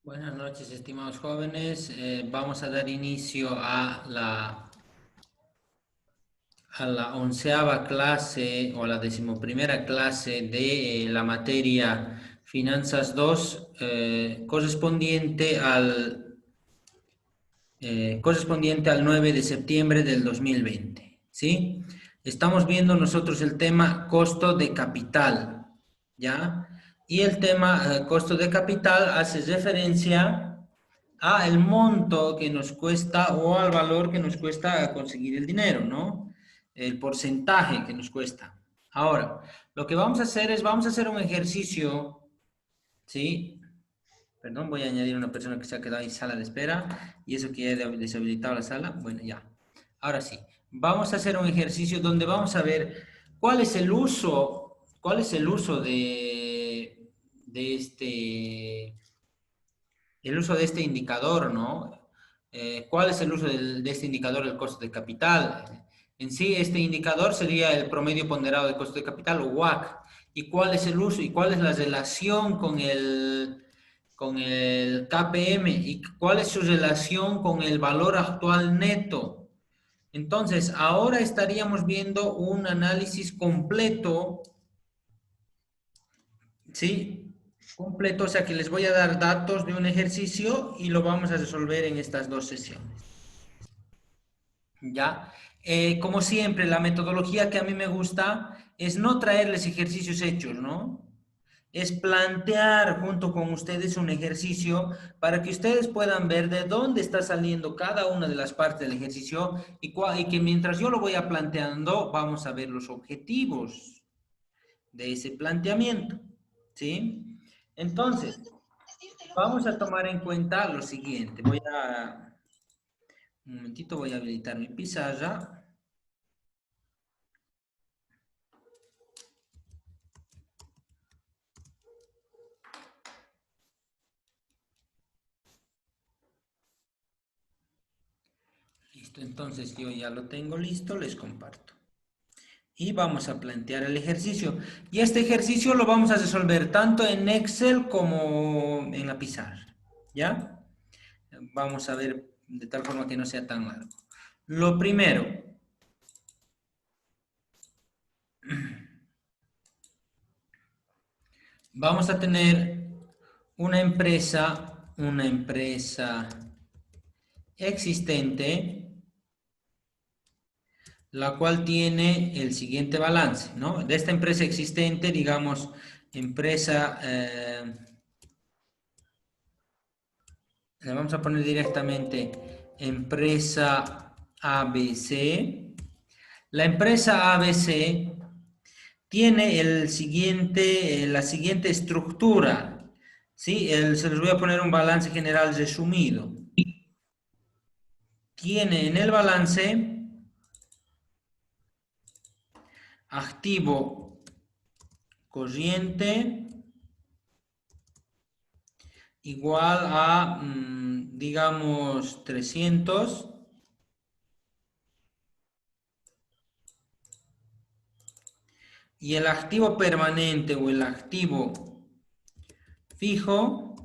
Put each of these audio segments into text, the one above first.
Buenas noches, estimados jóvenes. Vamos a dar inicio a la 11ª clase o a la 11ª clase de la materia Finanzas 2, correspondiente al 9 de septiembre del 2020. ¿Sí? Estamos viendo nosotros el tema costo de capital, ¿ya? Y el tema costo de capital hace referencia a el monto que nos cuesta o al valor que nos cuesta conseguir el dinero, ¿no? El porcentaje que nos cuesta. Ahora, lo que vamos a hacer es, vamos a hacer un ejercicio, ¿sí? Perdón, voy a añadir una persona que se ha quedado en sala de espera y eso que ya he deshabilitado la sala. Bueno, ya. Ahora sí, vamos a hacer un ejercicio donde vamos a ver cuál es el uso de este indicador, ¿no? ¿Cuál es el uso de este indicador del costo de capital? En sí, este indicador sería el promedio ponderado de costo de capital o WACC. ¿Y cuál es el uso y cuál es la relación con el KPM y cuál es su relación con el valor actual neto? Entonces, ahora estaríamos viendo un análisis completo, ¿sí? Completo, o sea que les voy a dar datos de un ejercicio y lo vamos a resolver en estas dos sesiones. ¿Ya? Como siempre, la metodología que a mí me gusta es no traerles ejercicios hechos, ¿no? Es plantear junto con ustedes un ejercicio para que ustedes puedan ver de dónde está saliendo cada una de las partes del ejercicio y que mientras yo lo voy a planteando, vamos a ver los objetivos de ese planteamiento, ¿sí? Entonces, vamos a tomar en cuenta lo siguiente. Un momentito, voy a habilitar mi pizarra. Listo, entonces yo ya lo tengo listo, les comparto. Y vamos a plantear el ejercicio. Y este ejercicio lo vamos a resolver tanto en Excel como en la pizarra. ¿Ya? Vamos a ver de tal forma que no sea tan largo. Lo primero, vamos a tener una empresa existente, la cual tiene el siguiente balance, ¿no? De esta empresa existente, digamos, empresa, le vamos a poner directamente empresa ABC. La empresa ABC tiene la siguiente estructura, ¿sí? Se les voy a poner un balance general resumido. Tiene en el balance activo corriente igual a, digamos, 300. Y el activo permanente o el activo fijo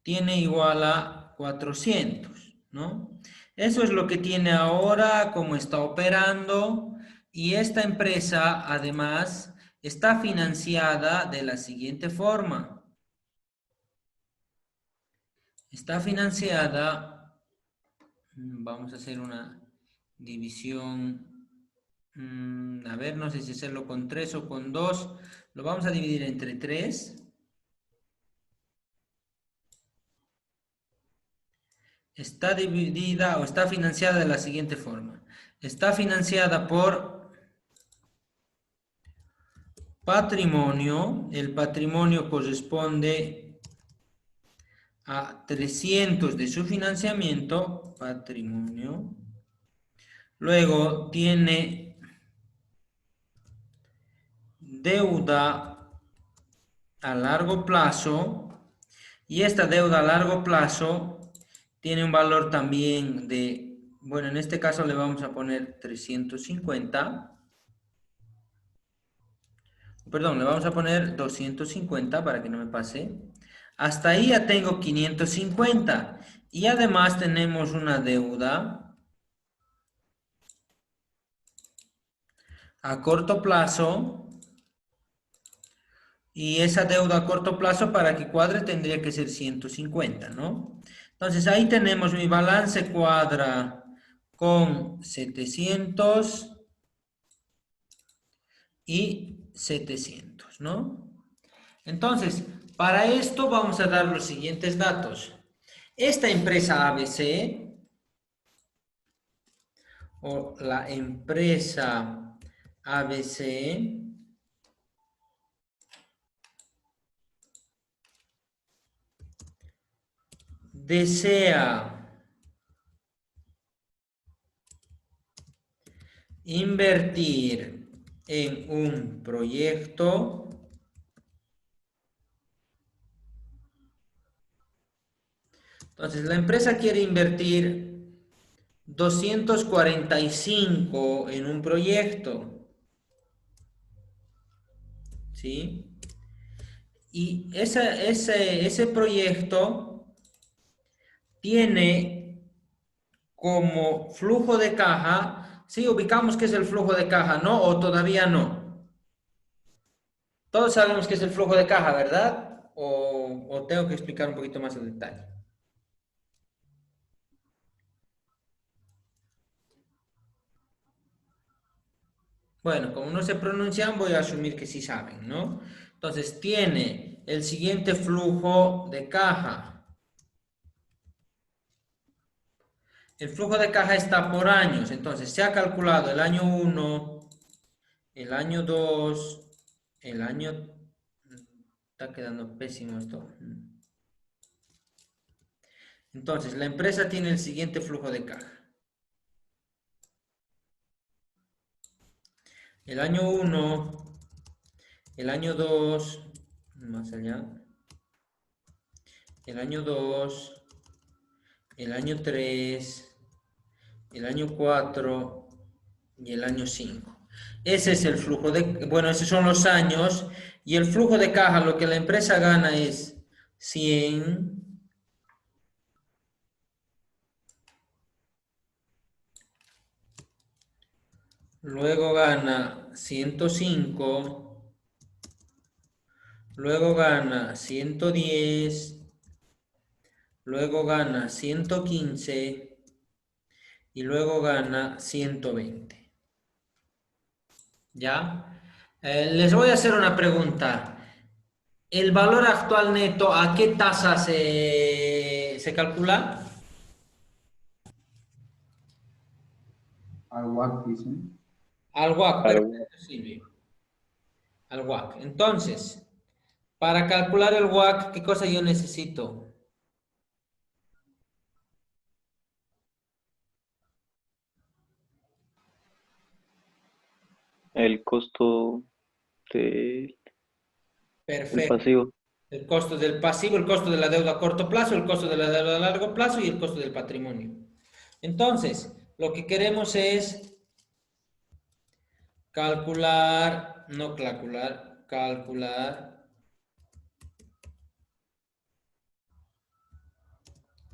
tiene igual a 400, ¿no? Eso es lo que tiene ahora, cómo está operando. Y esta empresa, además, está financiada de la siguiente forma. Está financiada, vamos a hacer una división, a ver, no sé si hacerlo con 3 o con 2. Lo vamos a dividir entre 3. Está dividida o está financiada de la siguiente forma. Está financiada por patrimonio. El patrimonio corresponde a 300 de su financiamiento. Patrimonio. Luego tiene deuda a largo plazo. Y esta deuda a largo plazo tiene un valor también de, bueno, en este caso le vamos a poner 350. Perdón, le vamos a poner 250 para que no me pase. Hasta ahí ya tengo 550. Y además tenemos una deuda a corto plazo. Y esa deuda a corto plazo para que cuadre tendría que ser 150, ¿no? Entonces ahí tenemos mi balance cuadra con 700 y 700, ¿no? Entonces, para esto vamos a dar los siguientes datos. Esta empresa ABC, o la empresa ABC, desea invertir en un proyecto Entonces, la empresa quiere invertir 245 en un proyecto, ¿sí? Y ese proyecto tiene como flujo de caja, ¿sí? Ubicamos que es el flujo de caja, ¿no? ¿O todavía no? Todos sabemos que es el flujo de caja, ¿verdad? ¿O tengo que explicar un poquito más el detalle? Bueno, como no se pronuncian, voy a asumir que sí saben, ¿no? Entonces, tiene el siguiente flujo de caja. El flujo de caja está por años, entonces se ha calculado el año 1, el año 2, el año... Está quedando pésimo esto. Entonces, la empresa tiene el siguiente flujo de caja. El año 1, el año 2, más allá, el año 2, el año 3, el año 4 y el año 5. Ese es el flujo de, bueno, esos son los años y el flujo de caja, lo que la empresa gana es 100, luego gana 105, luego gana 110, luego gana 115 y luego gana 120. ¿Ya? Les voy a hacer una pregunta. ¿El valor actual neto a qué tasa se calcula? Al WAC, dicen. Al WAC, Algo. perfecto, Silvio. Al WAC. Entonces, para calcular el WAC, ¿qué cosa yo necesito? El costo del Perfecto. pasivo. El costo del pasivo, el costo de la deuda a corto plazo, el costo de la deuda a largo plazo y el costo del patrimonio. Entonces, lo que queremos es calcular, no calcular, calcular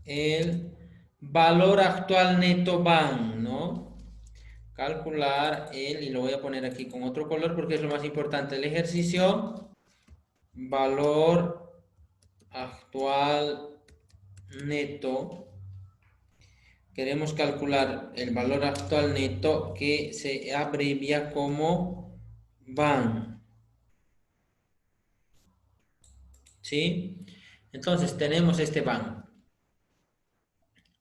el valor actual neto BAN, ¿no? Calcular el, y lo voy a poner aquí con otro color porque es lo más importante del ejercicio, valor actual neto. Queremos calcular el valor actual neto que se abrevia como BAN. ¿Sí? Entonces tenemos este BAN.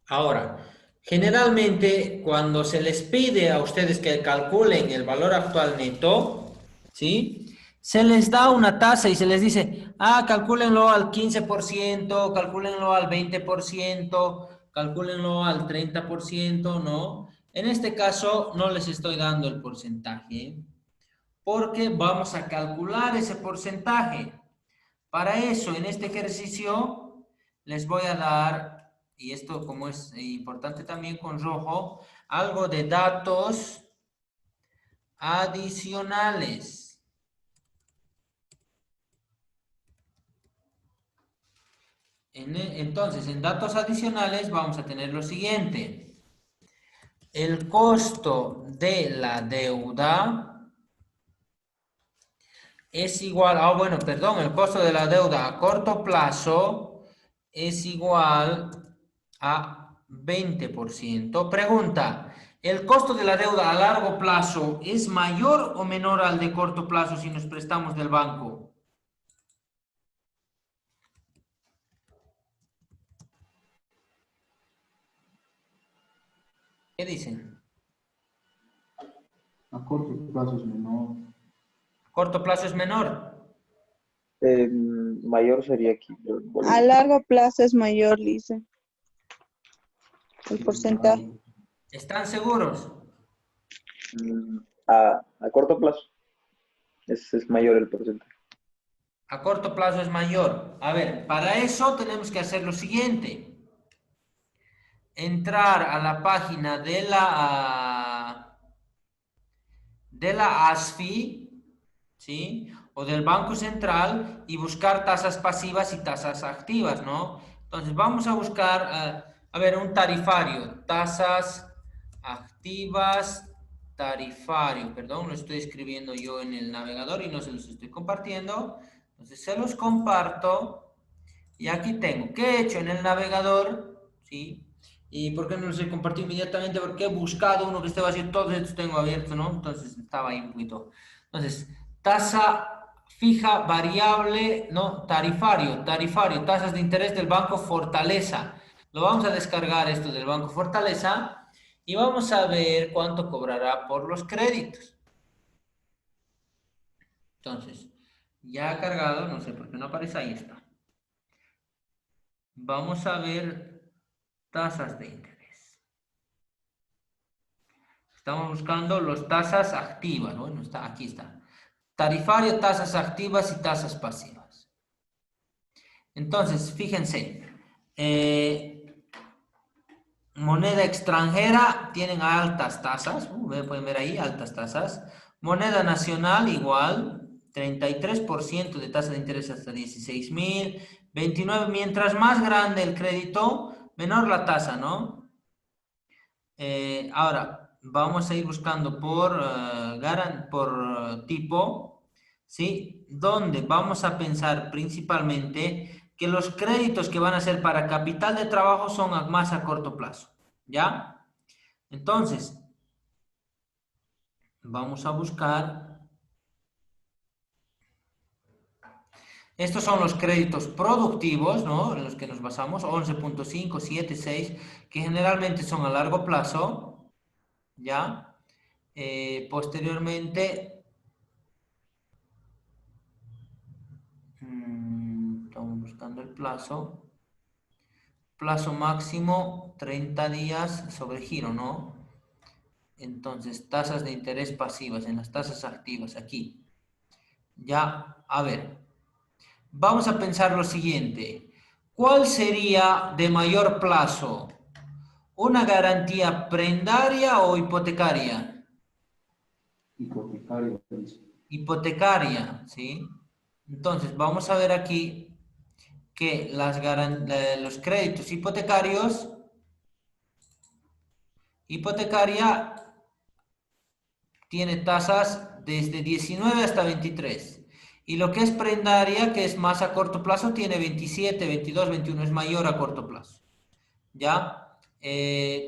Ahora, generalmente cuando se les pide a ustedes que calculen el valor actual neto, ¿sí? Se les da una tasa y se les dice, calcúlenlo al 15%, calcúlenlo al 20%, calcúlenlo al 30%, ¿no? En este caso no les estoy dando el porcentaje, porque vamos a calcular ese porcentaje. Para eso, en este ejercicio, les voy a dar, y esto como es importante también con rojo, algo de datos adicionales. Entonces, en datos adicionales vamos a tener lo siguiente. El costo de la deuda es igual, bueno, perdón, el costo de la deuda a corto plazo es igual a 20%. Pregunta, ¿el costo de la deuda a largo plazo es mayor o menor al de corto plazo si nos prestamos del banco? ¿Qué dicen? A corto plazo es menor. ¿Corto plazo es menor? Mayor sería aquí. A largo plazo es mayor, dice. El porcentaje. ¿Están seguros? A corto plazo es mayor el porcentaje. A corto plazo es mayor. A ver, para eso tenemos que hacer lo siguiente. Entrar a la página de la ASFI, ¿sí? O del Banco Central y buscar tasas pasivas y tasas activas, ¿no? Entonces vamos a buscar, a ver, un tarifario, tasas activas, tarifario, perdón, lo estoy escribiendo yo en el navegador y no se los estoy compartiendo. Entonces se los comparto y aquí tengo, ¿qué he hecho en el navegador? ¿Sí? ¿Y por qué no los he compartido inmediatamente? Porque he buscado uno que esté vacío, todos estos tengo abiertos, ¿no? Entonces estaba ahí un poquito. Entonces, tasa fija, variable, ¿no? Tarifario, tasas de interés del Banco Fortaleza. Lo vamos a descargar esto del Banco Fortaleza y vamos a ver cuánto cobrará por los créditos. Entonces, ya ha cargado, no sé por qué no aparece, ahí está. Vamos a ver tasas de interés. Estamos buscando las tasas activas, ¿no? Bueno, aquí está. Tarifario, tasas activas y tasas pasivas. Entonces, fíjense, moneda extranjera tienen altas tasas, pueden ver ahí, altas tasas. Moneda nacional igual, 33% de tasa de interés hasta 16.000, 29, mientras más grande el crédito, menor la tasa, ¿no? Ahora, vamos a ir buscando por tipo, ¿sí? Donde vamos a pensar principalmente que los créditos que van a ser para capital de trabajo son más a corto plazo, ¿ya? Entonces, vamos a buscar. Estos son los créditos productivos, ¿no? En los que nos basamos, 11.5, 7, 6, que generalmente son a largo plazo, ¿ya? Posteriormente, estamos buscando el plazo máximo 30 días sobre giro, ¿no? Entonces, tasas de interés pasivas en las tasas activas aquí. Ya, a ver, vamos a pensar lo siguiente. ¿Cuál sería de mayor plazo? ¿Una garantía prendaria o hipotecaria? Hipotecario. Hipotecaria, ¿sí? Entonces, vamos a ver aquí que los créditos hipotecaria tiene tasas desde 19 hasta 23. Y lo que es prendaria, que es más a corto plazo, tiene 27, 22, 21, es mayor a corto plazo. ¿Ya?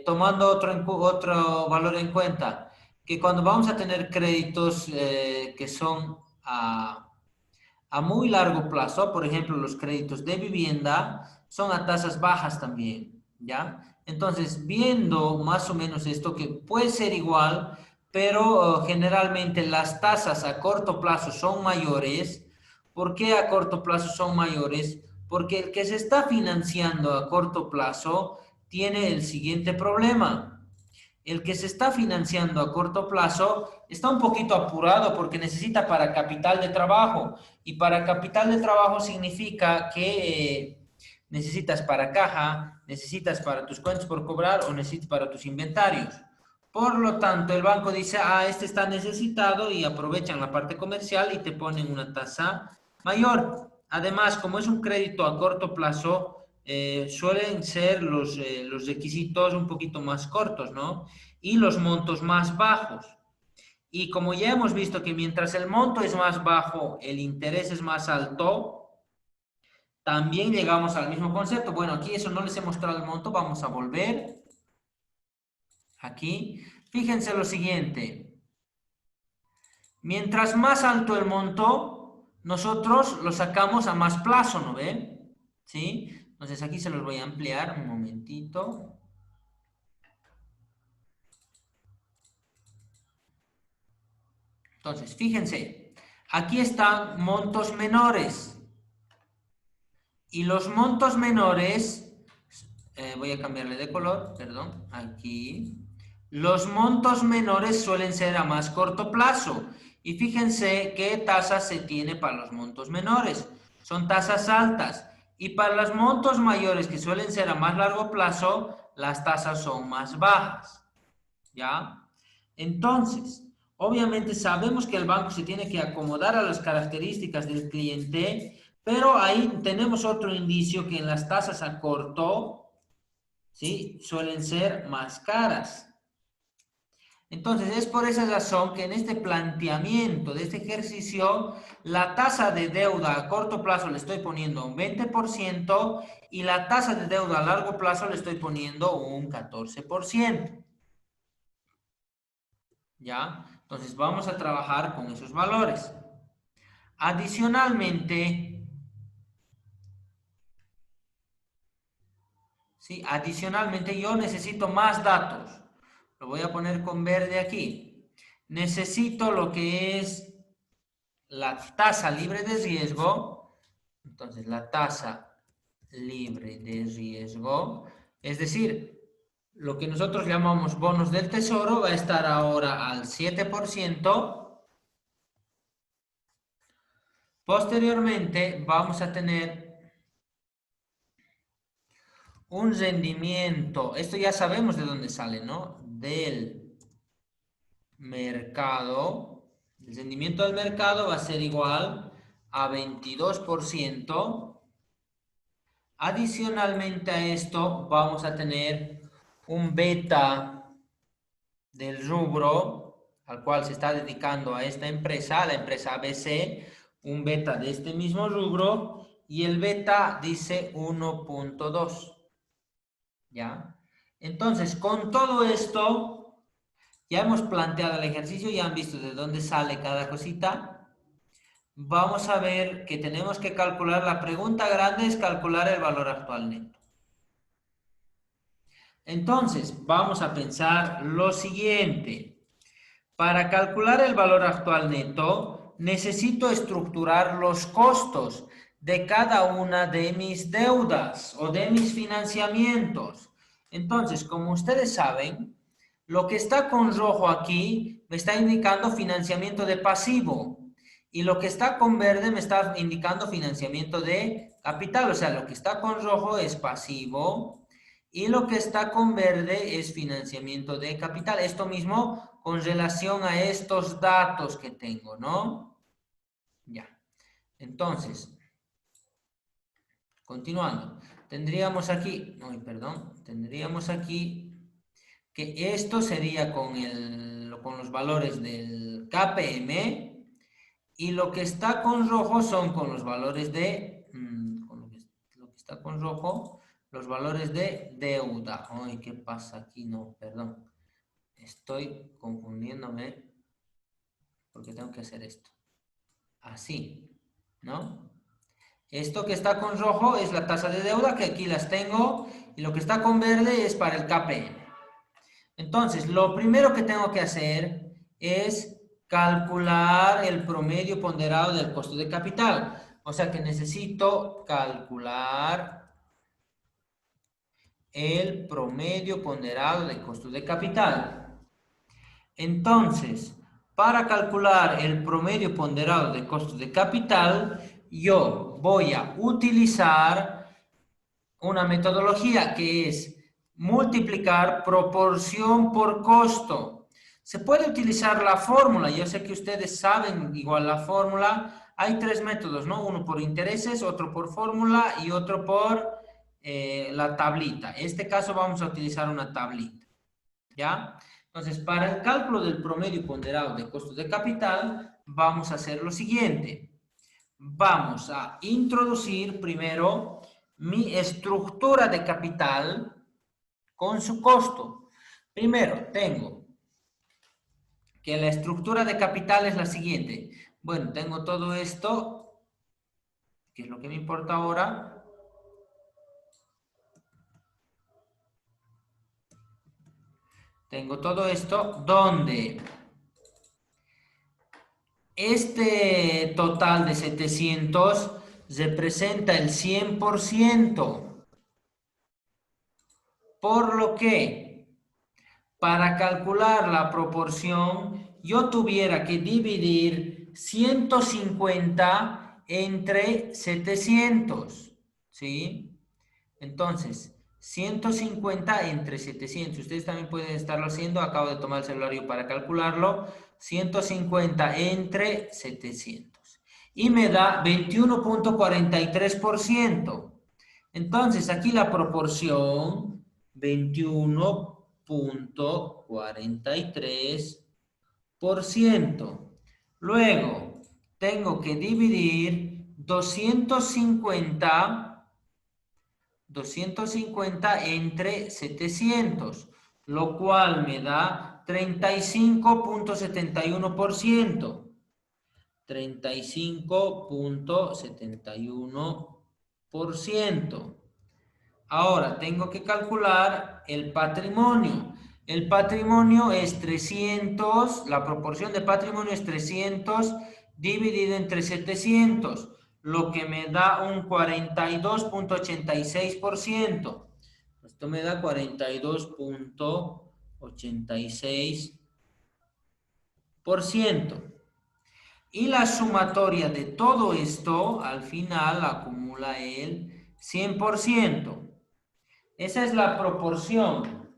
Tomando otro valor en cuenta, que cuando vamos a tener créditos que son a muy largo plazo, por ejemplo, los créditos de vivienda son a tasas bajas también, ¿ya? Entonces, viendo más o menos esto, que puede ser igual, pero generalmente las tasas a corto plazo son mayores. ¿Por qué a corto plazo son mayores? Porque el que se está financiando a corto plazo tiene el siguiente problema. El que se está financiando a corto plazo está un poquito apurado porque necesita para capital de trabajo. Y para capital de trabajo significa que necesitas para caja, necesitas para tus cuentas por cobrar o necesitas para tus inventarios. Por lo tanto, el banco dice, este está necesitado y aprovechan la parte comercial y te ponen una tasa mayor. Además, como es un crédito a corto plazo, suelen ser los requisitos un poquito más cortos, ¿no? Y los montos más bajos. Y como ya hemos visto que mientras el monto es más bajo, el interés es más alto, también llegamos al mismo concepto. Bueno, aquí eso no les he mostrado el monto, vamos a volver. Aquí, fíjense lo siguiente. Mientras más alto el monto, nosotros lo sacamos a más plazo, ¿no ven? ¿Sí? Entonces aquí se los voy a ampliar un momentito. Entonces, fíjense, aquí están montos menores. Y los montos menores, voy a cambiarle de color, perdón, aquí. Los montos menores suelen ser a más corto plazo. Y fíjense qué tasas se tiene para los montos menores. Son tasas altas. Y para los montos mayores, que suelen ser a más largo plazo, las tasas son más bajas. ¿Ya? Entonces, obviamente sabemos que el banco se tiene que acomodar a las características del cliente, pero ahí tenemos otro indicio que en las tasas a corto, ¿sí? Suelen ser más caras. Entonces, es por esa razón que en este planteamiento de este ejercicio, la tasa de deuda a corto plazo le estoy poniendo un 20% y la tasa de deuda a largo plazo le estoy poniendo un 14%. ¿Ya? Entonces, vamos a trabajar con esos valores. Adicionalmente, ¿sí? Adicionalmente, yo necesito más datos. Lo voy a poner con verde aquí. Necesito lo que es la tasa libre de riesgo. Entonces, la tasa libre de riesgo, es decir, lo que nosotros llamamos bonos del tesoro, va a estar ahora al 7%. Posteriormente, vamos a tener un rendimiento, esto ya sabemos de dónde sale, ¿no? Del mercado. El rendimiento del mercado va a ser igual a 22%. Adicionalmente a esto, vamos a tener un beta del rubro al cual se está dedicando a esta empresa, la empresa ABC, un beta de este mismo rubro, y el beta dice 1.2. ¿Ya? Entonces, con todo esto, ya hemos planteado el ejercicio, ya han visto de dónde sale cada cosita. Vamos a ver que tenemos que calcular, la pregunta grande es calcular el valor actual neto. Entonces, vamos a pensar lo siguiente. Para calcular el valor actual neto, necesito estructurar los costos de cada una de mis deudas o de mis financiamientos. Entonces, como ustedes saben, lo que está con rojo aquí me está indicando financiamiento de pasivo y lo que está con verde me está indicando financiamiento de capital. O sea, lo que está con rojo es pasivo y lo que está con verde es financiamiento de capital. Esto mismo con relación a estos datos que tengo, ¿no? Ya. Entonces, continuando, tendríamos aquí que esto sería con los valores del KPM y lo que está con rojo son con los valores de, lo que está con rojo, los valores de deuda. Ay, ¿qué pasa aquí? No, perdón. Estoy confundiéndome porque tengo que hacer esto. Así, ¿no? Esto que está con rojo es la tasa de deuda, que aquí las tengo, y lo que está con verde es para el KPM. Entonces, lo primero que tengo que hacer es calcular el promedio ponderado del costo de capital. O sea que necesito calcular el promedio ponderado del costo de capital. Entonces, para calcular el promedio ponderado de costo de capital, yo voy a utilizar una metodología que es multiplicar proporción por costo. Se puede utilizar la fórmula, yo sé que ustedes saben igual la fórmula. Hay tres métodos, ¿no? Uno por intereses, otro por fórmula y otro por la tablita. En este caso vamos a utilizar una tablita. ¿Ya? Entonces, para el cálculo del promedio ponderado de costos de capital, vamos a hacer lo siguiente. Vamos a introducir primero mi estructura de capital con su costo. Primero, tengo que la estructura de capital es la siguiente. Bueno, tengo todo esto, que es lo que me importa ahora. Tengo todo esto donde este total de 700 representa el 100%. Por lo que, para calcular la proporción, yo tuviera que dividir 150 entre 700. ¿Sí? Entonces, 150 entre 700. Ustedes también pueden estarlo haciendo. Acabo de tomar el celular yo para calcularlo. 150 entre 700. Y me da 21.43%. Entonces, aquí la proporción 21.43%. Luego, tengo que dividir 250 entre 700, lo cual me da 35.71%. 35.71%. Ahora tengo que calcular el patrimonio. El patrimonio es 300, la proporción de patrimonio es 300 dividido entre 700, lo que me da un 42.86%. Esto me da 42.86%. Y la sumatoria de todo esto, al final, acumula el 100%. Esa es la proporción.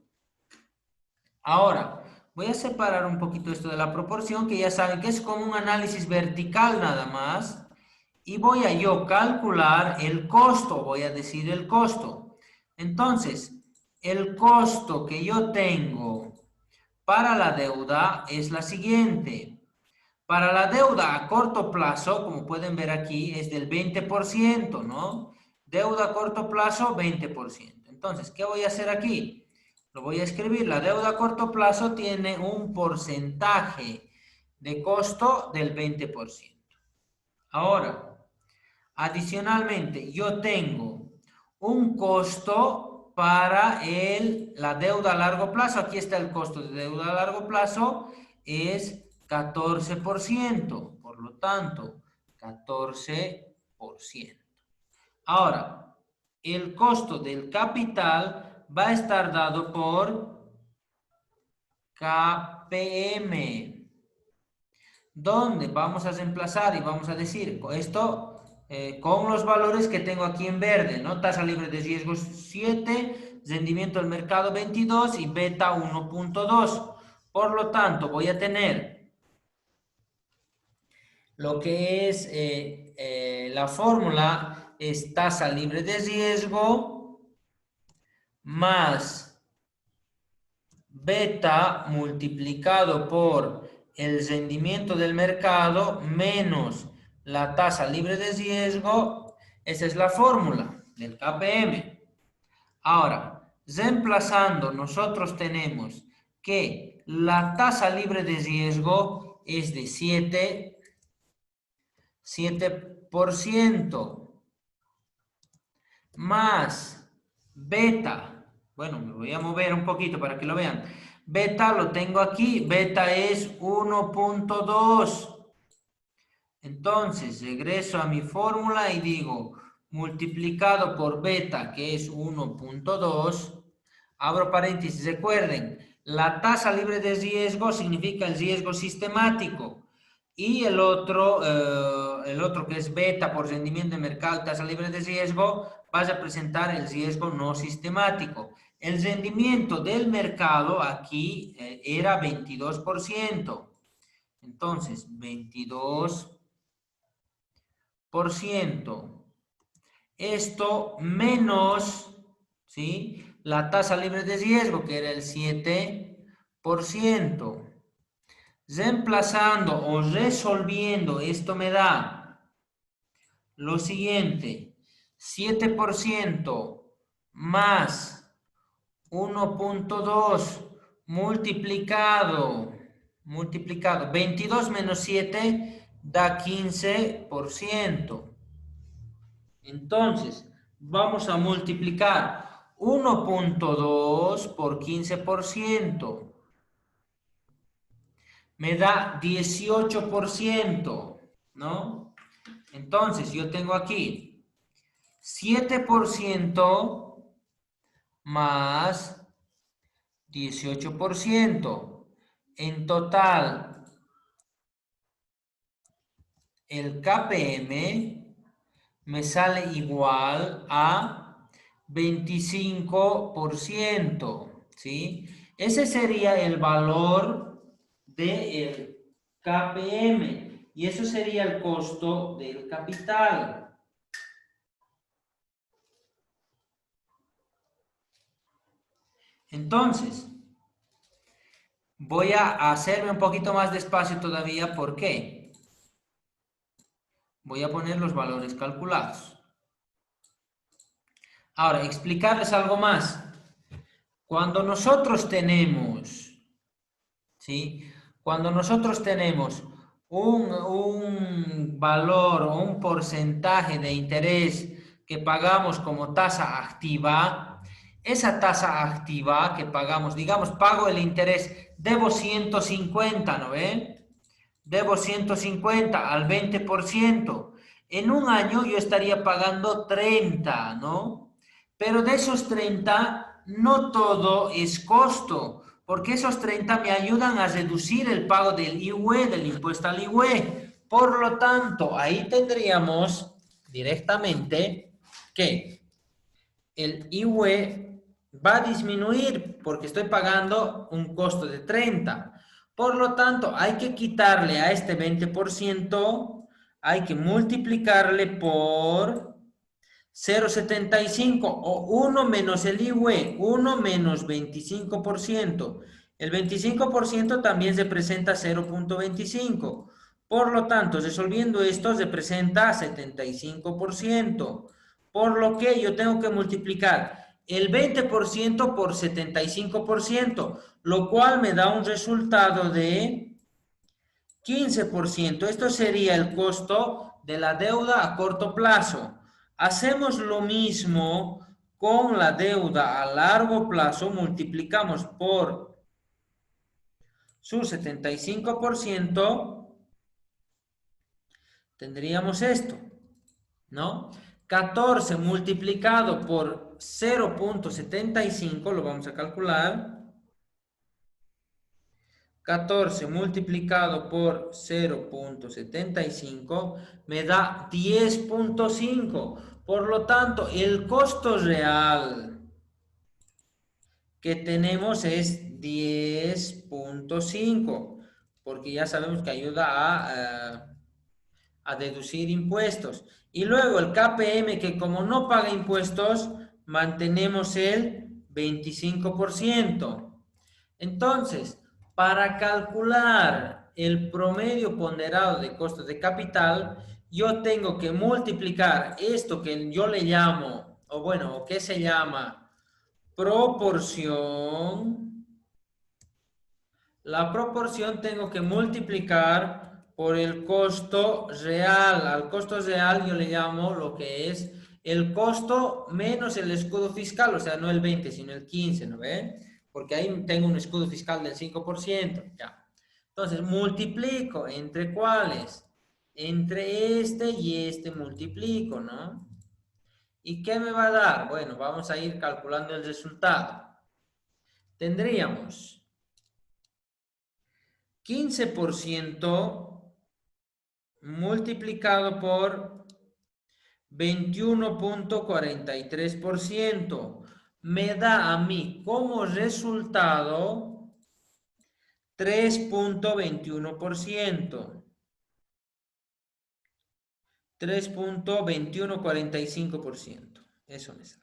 Ahora, voy a separar un poquito esto de la proporción, que ya saben que es como un análisis vertical nada más. Y voy a yo calcular el costo, voy a decir el costo. Entonces, el costo que yo tengo para la deuda es la siguiente. Para la deuda a corto plazo, como pueden ver aquí, es del 20%, ¿no? Deuda a corto plazo, 20%. Entonces, ¿qué voy a hacer aquí? Lo voy a escribir. La deuda a corto plazo tiene un porcentaje de costo del 20%. Ahora, adicionalmente, yo tengo un costo para la deuda a largo plazo. Aquí está el costo de deuda a largo plazo, es 14%. Por lo tanto, 14%. Ahora, el costo del capital va a estar dado por KPM, donde vamos a reemplazar y vamos a decir esto con los valores que tengo aquí en verde, ¿no? Tasa libre de riesgo 7, rendimiento del mercado 22 y beta 1.2. Por lo tanto, voy a tener lo que es la fórmula es tasa libre de riesgo más beta multiplicado por el rendimiento del mercado menos la tasa libre de riesgo. Esa es la fórmula del KPM. Ahora, reemplazando, nosotros tenemos que la tasa libre de riesgo es de 7% más beta. Bueno, me voy a mover un poquito para que lo vean. Beta lo tengo aquí. Beta es 1.2. Entonces, regreso a mi fórmula y digo, multiplicado por beta, que es 1.2. Abro paréntesis. Recuerden, la tasa libre de riesgo significa el riesgo sistemático. Y el otro que es beta por rendimiento de mercado, tasa libre de riesgo, va a representar el riesgo no sistemático. El rendimiento del mercado aquí era 22%. Entonces, 22%. Esto menos ¿sí? La tasa libre de riesgo, que era el 7%. Reemplazando o resolviendo, esto me da lo siguiente: 7% más 1.2 multiplicado 22 menos 7 da 15%. Entonces, vamos a multiplicar 1.2 por 15%. Me da 18%, ¿no? Entonces, yo tengo aquí 7% más 18%. En total, el KPM me sale igual a 25%, ¿sí? Ese sería el valor del KPM y eso sería el costo del capital. Entonces, voy a hacerme un poquito más despacio todavía. ¿Por qué? Voy a poner los valores calculados. Ahora, explicarles algo más. Cuando nosotros tenemos, ¿sí? Cuando nosotros tenemos un valor o un porcentaje de interés que pagamos como tasa activa, esa tasa activa que pagamos, digamos, pago el interés, debo 150, ¿no ve? Debo 150 al 20%. En un año yo estaría pagando 30, ¿no? Pero de esos 30, no todo es costo, porque esos 30 me ayudan a reducir el pago del IUE, del impuesto al IUE. Por lo tanto, ahí tendríamos directamente que el IUE va a disminuir porque estoy pagando un costo de 30. Por lo tanto, hay que quitarle a este 20%, hay que multiplicarle por 0,75 o 1 menos el IUE, 1 menos 25%. El 25% también representa 0.25. Por lo tanto, resolviendo esto, representa 75%. Por lo que yo tengo que multiplicar el 20% por 75%, lo cual me da un resultado de 15%. Esto sería el costo de la deuda a corto plazo. Hacemos lo mismo con la deuda a largo plazo, multiplicamos por su 75%, tendríamos esto, ¿no? 14 multiplicado por 0.75, lo vamos a calcular. 14 multiplicado por 0.75 me da 10.5. Por lo tanto, el costo real que tenemos es 10.5, porque ya sabemos que ayuda a deducir impuestos. Y luego el KPM, que como no paga impuestos, mantenemos el 25%. Entonces, para calcular el promedio ponderado de costos de capital, yo tengo que multiplicar esto que yo le llamo, o bueno, o que se llama proporción. La proporción tengo que multiplicar por el costo real. Al costo real yo le llamo lo que es el costo menos el escudo fiscal, o sea, no el 20, sino el 15, ¿no ve? Porque ahí tengo un escudo fiscal del 5%, ya. Entonces, multiplico, ¿entre cuáles? Entre este y este multiplico, ¿no? ¿Y qué me va a dar? Bueno, vamos a ir calculando el resultado. Tendríamos 15% multiplicado por 21.43% me da a mí como resultado 3.21%. 3.2145%. Eso me sale.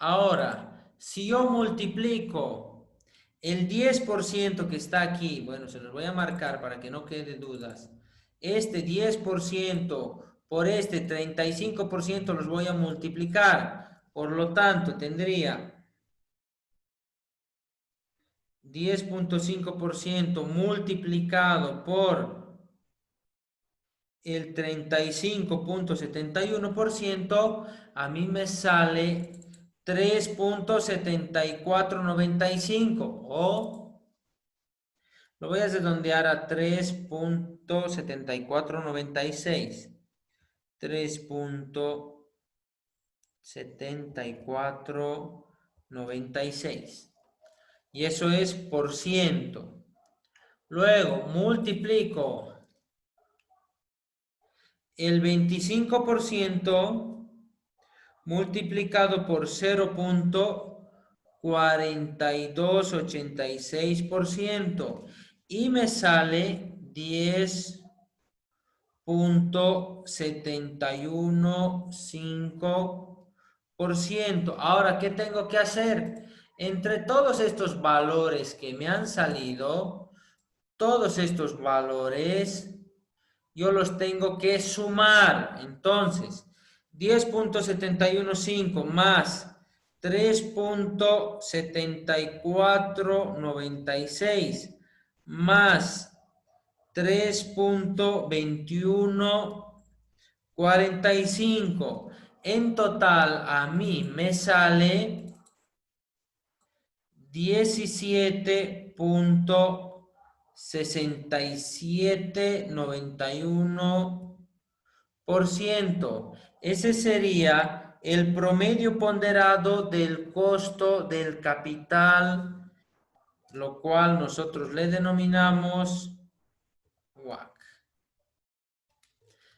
Ahora, si yo multiplico el 10% que está aquí, bueno, se los voy a marcar para que no quede dudas. Este 10% por este 35% los voy a multiplicar. Por lo tanto, tendría 10.5% multiplicado por el 35.71%, a mí me sale 3.7495 o lo voy a redondear a 3.7496. 3.7496. Y eso es por ciento. Luego multiplico el 25% multiplicado por 0.4286% y me sale 10.715%. Ahora, ¿qué tengo que hacer? Entre todos estos valores que me han salido, todos estos valores, yo los tengo que sumar. Entonces, 10.715 más 3.7496 más 3.2145. En total, a mí me sale 17.6791%. Ese sería el promedio ponderado del costo del capital, lo cual nosotros le denominamos WACC.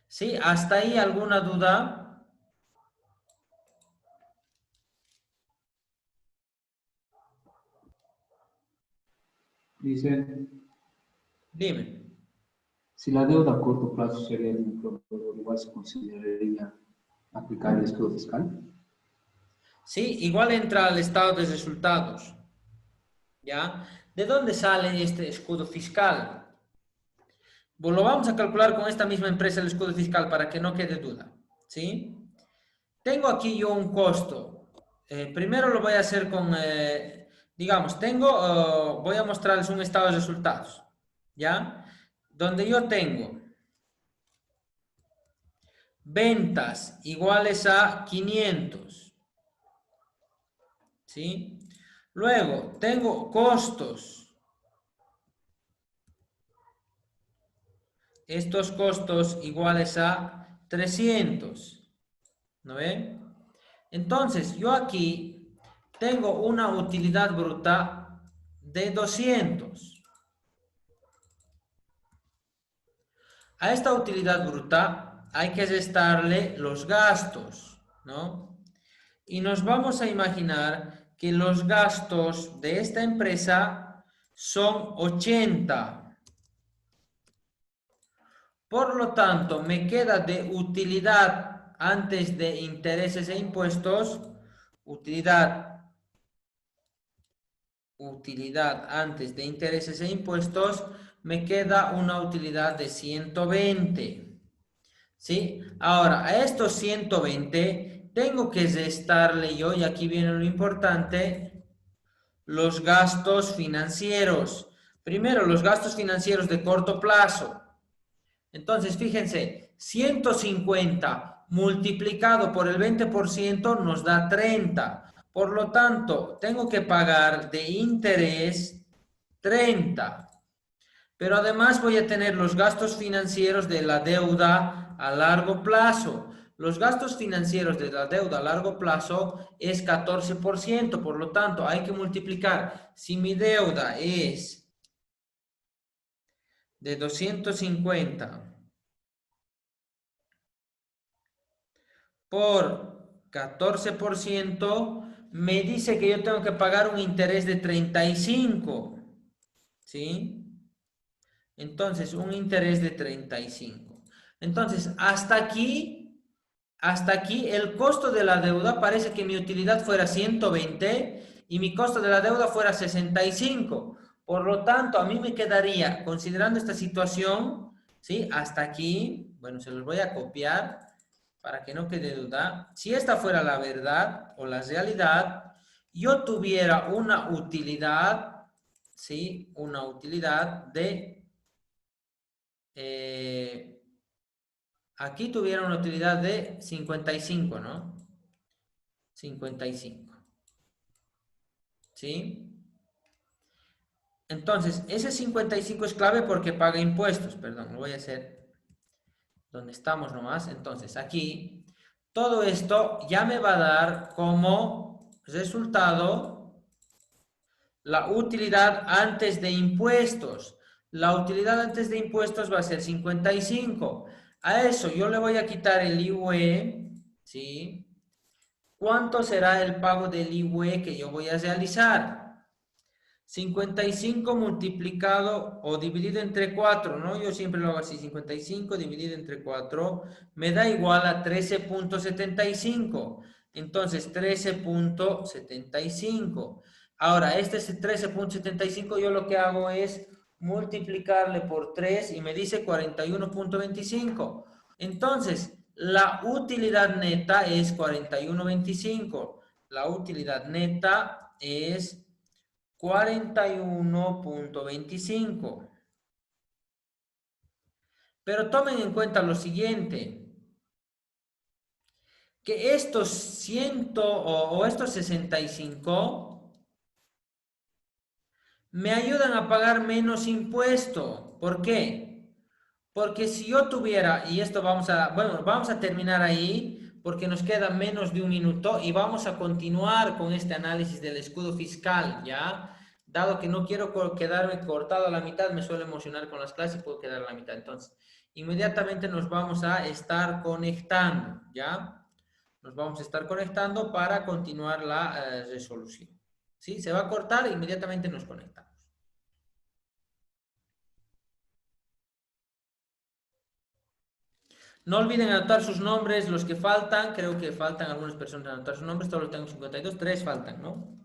¿Sí? ¿Hasta ahí alguna duda? Dice, Dime. si la deuda a corto plazo sería de un proveedor, igual se consideraría aplicar el escudo fiscal. Sí, igual entra al estado de resultados. ¿Ya? ¿De dónde sale este escudo fiscal? Pues lo vamos a calcular con esta misma empresa el escudo fiscal para que no quede duda. ¿Sí? Tengo aquí yo un costo. Primero lo voy a hacer con, digamos, voy a mostrarles un estado de resultados. ¿Ya? Donde yo tengo ventas iguales a 500. ¿Sí? Luego tengo costos. Estos costos iguales a 300. ¿No ven? Entonces, yo aquí tengo una utilidad bruta de 200. A esta utilidad bruta hay que restarle los gastos, ¿no? Y nos vamos a imaginar que los gastos de esta empresa son 80. Por lo tanto, me queda de utilidad antes de intereses e impuestos, utilidad antes de intereses e impuestos, me queda una utilidad de 120. ¿Sí? Ahora, a estos 120 tengo que restarle yo, y aquí viene lo importante, los gastos financieros. Primero, los gastos financieros de corto plazo. Entonces, fíjense, 150 multiplicado por el 20% nos da 30. Por lo tanto, tengo que pagar de interés 30. Pero además voy a tener los gastos financieros de la deuda a largo plazo. Los gastos financieros de la deuda a largo plazo es 14%. Por lo tanto, hay que multiplicar. Si mi deuda es de 250 por 14%, me dice que yo tengo que pagar un interés de 35. ¿Sí? Entonces, un interés de 35. Entonces, hasta aquí hasta aquí el costo de la deuda parece que mi utilidad fuera 120 y mi costo de la deuda fuera 65. Por lo tanto, a mí me quedaría, considerando esta situación, ¿sí? Hasta aquí, bueno, se los voy a copiar para que no quede duda. Si esta fuera la verdad o la realidad, yo tuviera una utilidad, ¿sí? Una utilidad de... aquí tuviera una utilidad de 55, ¿no? 55. ¿Sí? Entonces, ese 55 es clave porque paga impuestos. Perdón, lo voy a hacer donde estamos nomás. Entonces, aquí, todo esto ya me va a dar como resultado la utilidad antes de impuestos. La utilidad antes de impuestos va a ser 55. A eso yo le voy a quitar el IVE, ¿sí? ¿Cuánto será el pago del IVE que yo voy a realizar? 55 multiplicado o dividido entre 4, ¿no? Yo siempre lo hago así, 55 dividido entre 4 me da igual a 13.75. Entonces, 13.75. Ahora, este es 13.75, yo lo que hago es multiplicarle por 3 y me dice 41.25. Entonces, la utilidad neta es 41.25. La utilidad neta es 41.25. Pero tomen en cuenta lo siguiente, que estos 100 o estos 65 me ayudan a pagar menos impuesto. ¿Por qué? Porque si yo tuviera, y esto vamos a terminar ahí, porque nos queda menos de un minuto y vamos a continuar con este análisis del escudo fiscal, ¿ya? Dado que no quiero quedarme cortado a la mitad, me suelo emocionar con las clases y puedo quedar a la mitad. Entonces, inmediatamente nos vamos a estar conectando, ¿ya? Nos vamos a estar conectando para continuar la resolución. ¿Sí? Se va a cortar e inmediatamente nos conectamos. No olviden anotar sus nombres, los que faltan. Creo que faltan algunas personas anotar sus nombres. Todos tengo 52, 3 faltan, ¿no?